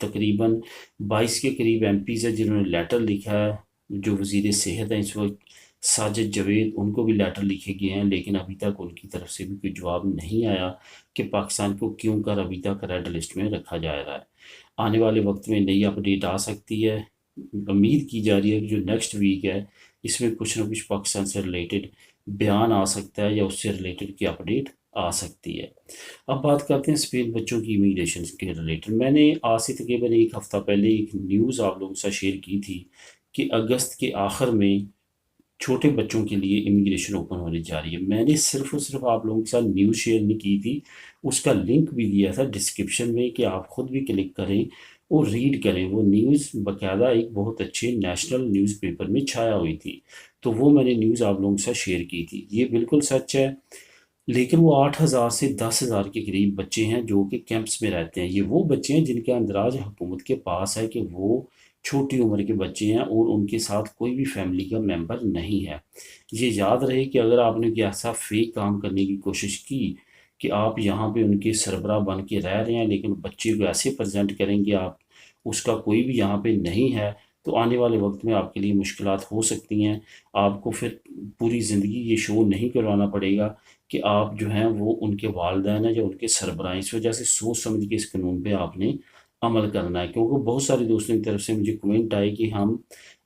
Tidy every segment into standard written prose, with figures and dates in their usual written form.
تقریباً 22 کے قریب ایم پیز ہیں جنہوں نے لیٹر لکھا ہے، جو وزیر صحت ہیں اس وقت ساجد جاوید، ان کو بھی لیٹر لکھے گئے ہیں، لیکن ابھی تک ان کی طرف سے بھی کوئی جواب نہیں آیا کہ پاکستان کو کیوں کر ابھی تک ریڈ لسٹ میں رکھا جا رہا ہے۔ آنے والے وقت میں نئی اپڈیٹ آ سکتی ہے، امید کی جا رہی ہے کہ جو نیکسٹ ویک ہے اس میں کچھ نہ کچھ پاکستان سے ریلیٹڈ بیان آ سکتا ہے یا اس سے ریلیٹڈ کی اپڈیٹ آ سکتی ہے۔ اب بات کرتے ہیں اسپین بچوں کی امیگریشن کے ریلیٹڈ۔ میں نے آج سے تقریباً ایک ہفتہ پہلے ایک نیوز آپ لوگوں کے ساتھ شیئر کی تھی کہ اگست کے آخر میں چھوٹے بچوں کے لیے امیگریشن اوپن ہونے جا رہی ہے۔ میں نے صرف اور صرف آپ لوگوں کے ساتھ نیوز شیئر نہیں کی تھی، اس کا لنک بھی دیا تھا ڈسکرپشن میں کہ آپ خود بھی کلک کریں اور ریڈ کریں۔ وہ نیوز باقاعدہ ایک بہت اچھے نیشنل نیوز پیپر میں چھایا ہوئی تھی، تو وہ میں نے نیوز آپ لوگوں کے ساتھ شیئر کی تھی۔ یہ بالکل سچ ہے، لیکن وہ 8,000 سے 10,000 کے قریب بچے ہیں جو کہ کیمپس میں رہتے ہیں۔ یہ وہ بچے ہیں جن کا اندراج حکومت کے پاس ہے کہ وہ چھوٹی عمر کے بچے ہیں اور ان کے ساتھ کوئی بھی فیملی کا ممبر نہیں ہے۔ یہ یاد رہے کہ اگر آپ نے کوئی ایسا فیک کام کرنے کی کوشش کی کہ آپ یہاں پہ ان کے سربراہ بن کے رہ رہے ہیں لیکن بچے کو ایسے پریزنٹ کریں گے آپ اس کا کوئی بھی یہاں پہ نہیں ہے، تو آنے والے وقت میں آپ کے لیے مشکلات ہو سکتی ہیں۔ آپ کو پھر پوری زندگی یہ شو نہیں کروانا پڑے گا کہ آپ جو ہیں وہ ان کے والدین ہیں یا ان کے سربراہ ہیں۔ اس وجہ سے سوچ سمجھ کے اس قانون پہ آپ نے عمل کرنا ہے، کیونکہ بہت سارے دوستوں کی طرف سے مجھے کمنٹ آئے کہ ہم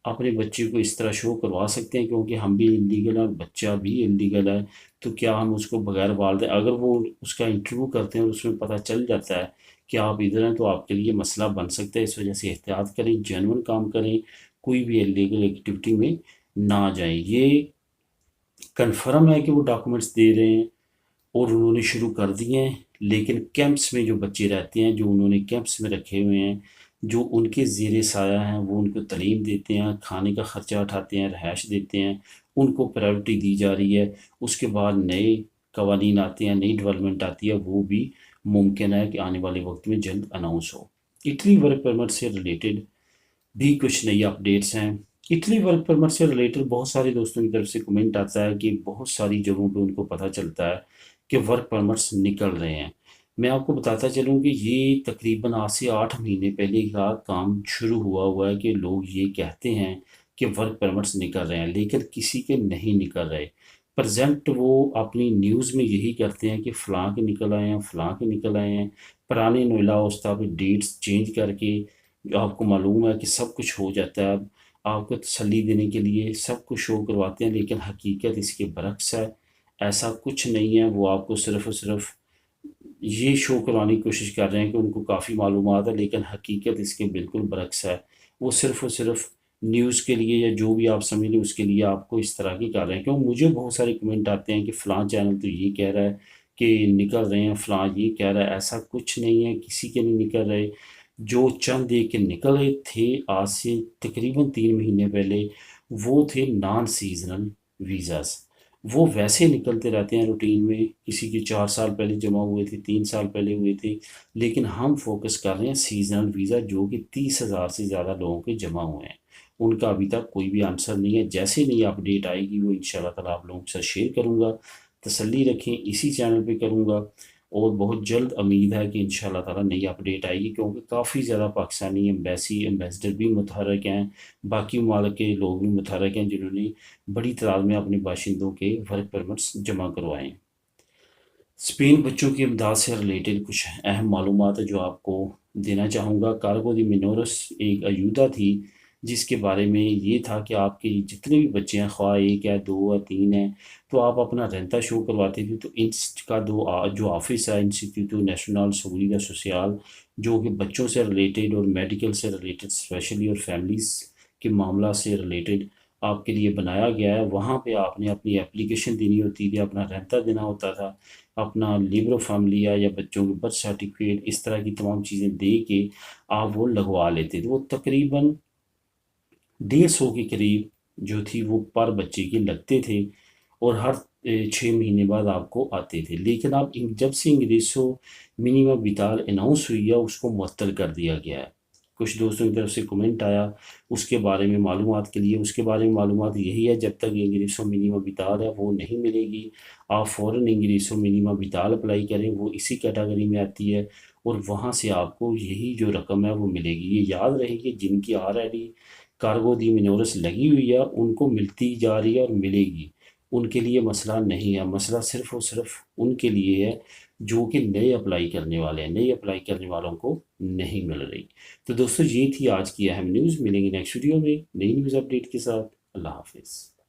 اپنے بچے کو اس طرح شو کروا سکتے ہیں کیونکہ ہم بھی انلیگل ہیں اور بچہ بھی انلیگل ہے، تو کیا ہم اس کو بغیر والدین، اگر وہ اس کا انٹرویو کرتے ہیں اور اس میں پتہ چل جاتا ہے کہ آپ ادھر ہیں تو آپ کے لیے مسئلہ بن سکتا ہے۔ اس وجہ سے احتیاط کریں، جینون کام کریں، کوئی بھی انلیگل ایکٹیویٹی میں نہ جائیں۔ یہ کنفرم ہے کہ وہ ڈاکومنٹس دے رہے ہیں اور انہوں نے شروع کر دیے ہیں، لیکن کیمپس میں جو بچے رہتے ہیں، جو انہوں نے کیمپس میں رکھے ہوئے ہیں، جو ان کے زیر سایہ ہیں، وہ ان کو تعلیم دیتے ہیں، کھانے کا خرچہ اٹھاتے ہیں، رہائش دیتے ہیں، ان کو پرائیورٹی دی جا رہی ہے۔ اس کے بعد نئے قوانین آتے ہیں، نئی ڈیولپمنٹ آتی ہے، وہ بھی ممکن ہے کہ آنے والے وقت میں جلد اناؤنس ہو۔ اٹلی ورک پرمٹ سے ریلیٹڈ بھی کچھ نئی اپڈیٹس ہیں۔ اٹلی ورک پرمٹ سے ریلیٹڈ بہت سارے دوستوں کی طرف سے کمنٹ آتا ہے کہ بہت ساری جگہوں پہ ان کو پتہ چلتا ہے کہ ورک پرمٹس نکل رہے ہیں۔ میں آپ کو بتاتا چلوں کہ یہ تقریباً آج سے 8 مہینے پہلے کا کام شروع ہوا ہے کہ لوگ یہ کہتے ہیں کہ ورک پرمٹس نکل رہے ہیں، لیکن کسی کے نہیں نکل رہے۔ پریزنٹ وہ اپنی نیوز میں یہی کرتے ہیں کہ فلاں کے نکل آئے ہیں، فلاں کے نکل آئے ہیں، پرانے نویلا اوستا پہ ڈیٹس چینج کر کے جو آپ کو معلوم ہے کہ سب کچھ ہو جاتا ہے، آپ کو تسلی دینے کے لیے سب کچھ شو کرواتے ہیں، لیکن حقیقت اس کے برعکس ہے۔ ایسا کچھ نہیں ہے، وہ آپ کو صرف اور صرف یہ شو کروانے کی کوشش کر رہے ہیں کہ ان کو کافی معلومات ہے، لیکن حقیقت اس کے بالکل برعکس ہے۔ وہ صرف اور صرف نیوز کے لیے یا جو بھی آپ سمجھ لیں اس کے لیے آپ کو اس طرح کی کر رہے ہیں، کیوں مجھے بہت سارے کمنٹ آتے ہیں کہ فلاں چینل تو یہ کہہ رہا ہے کہ نکل رہے ہیں، فلاں یہ کہہ رہا ہے۔ ایسا کچھ نہیں ہے، کسی کے نہیں نکل رہے۔ جو چند ایک کے نکل رہے تھے آج سے تقریباً 3 مہینے پہلے، وہ تھے نان سیزنل ویزاز۔ وہ ویسے نکلتے رہتے ہیں روٹین میں، کسی کے 4 سال پہلے جمع ہوئے تھے، 3 سال پہلے ہوئے تھے، لیکن ہم فوکس کر رہے ہیں سیزنل ویزا جو کہ 30,000 سے زیادہ لوگوں کے جمع ہوئے ہیں۔ ان کا ابھی تک کوئی بھی آنسر نہیں ہے۔ جیسے نئی اپڈیٹ آئے گی وہ انشاءاللہ تعالیٰ آپ لوگوں کے ساتھ شیئر کروں گا۔ تسلی رکھیں، اسی چینل پہ کروں گا، اور بہت جلد امید ہے کہ انشاءاللہ تعالیٰ نئی اپڈیٹ آئے گی، کیونکہ کافی زیادہ پاکستانی ایمبیسڈر بھی متحرک ہیں، باقی ممالک کے لوگ بھی متحرک ہیں جنہوں نے بڑی تعداد میں اپنے باشندوں کے ورک پرمٹس جمع کروائے ہیں۔ اسپین بچوں کی امداد سے ریلیٹڈ کچھ اہم معلومات ہے جو آپ کو دینا چاہوں گا۔ کارگو دی مینورس ایک ایودا تھی جس کے بارے میں یہ تھا کہ آپ کے جتنے بھی بچے ہیں، خواہ 1 ہے، 2 ہے، 3 ہیں، تو آپ اپنا رینتا شو کرواتے تھے، تو انسٹ کا جو آفس ہے، انسٹیٹیوٹو نیشنل سیگوریٹا سوسیال، جو کہ بچوں سے ریلیٹڈ اور میڈیکل سے ریلیٹڈ اسپیشلی اور فیملیز کے معاملہ سے ریلیٹڈ آپ کے لیے بنایا گیا ہے۔ وہاں پہ آپ نے اپنی اپلیکیشن دینی ہوتی تھی، اپنا رینتا دینا ہوتا تھا، اپنا لیبر آف فیملی یا بچوں کے برتھ سرٹیفکیٹ، اس طرح کی تمام چیزیں دے کے آپ وہ لگوا لیتے تھے۔ وہ تقریباً 150 کے قریب جو تھی وہ پر بچے کے لگتے تھے، اور ہر 6 مہینے بعد آپ کو آتے تھے۔ لیکن اب جب سے انگریزوں منیمم ویتال اناؤنس ہوئی ہے اس کو معطل کر دیا گیا ہے۔ کچھ دوستوں کی طرف سے کمنٹ آیا اس کے بارے میں معلومات کے لیے، اس کے بارے میں معلومات یہی ہے جب تک انگریزوں منیمم ویتال ہے وہ نہیں ملے گی، آپ فوراً انگریزوں منیمم ویتال اپلائی کریں، وہ اسی کیٹاگری میں آتی ہے، اور وہاں سے آپ کو یہی جو رقم ہے وہ ملے گی۔ یہ یاد رہے کہ جن کی آلریڈی کارگو دی منورس لگی ہوئی ہے ان کو ملتی جا رہی ہے اور ملے گی، ان کے لیے مسئلہ نہیں ہے۔ مسئلہ صرف اور صرف ان کے لیے ہے جو کہ نئے اپلائی کرنے والے ہیں، نئے اپلائی کرنے والوں کو نہیں مل رہی۔ تو دوستو یہ تھی آج کی اہم نیوز، ملیں گے نیکسٹ ویڈیو میں نئی نیوز اپڈیٹ کے ساتھ۔ اللہ حافظ۔